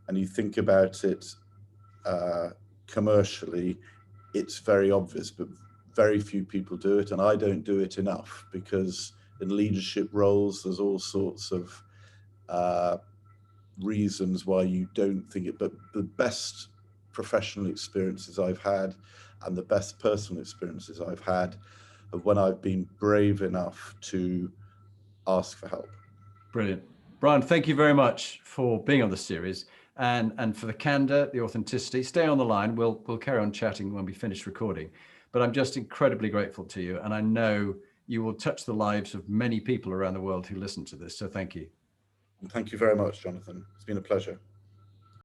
A: and you think about it commercially, it's very obvious, but very few people do it, and I don't do it enough, because in leadership roles there's all sorts of reasons why you don't think it. But the best professional experiences I've had and the best personal experiences I've had of when I've been brave enough to ask for help.
B: Brilliant. Brian, thank you very much for being on the series and for the candor, the authenticity. Stay on the line. We'll carry on chatting when we finish recording. But I'm just incredibly grateful to you, and I know you will touch the lives of many people around the world who listen to this. So thank you.
A: Thank you very much, Jonathan. It's been a pleasure.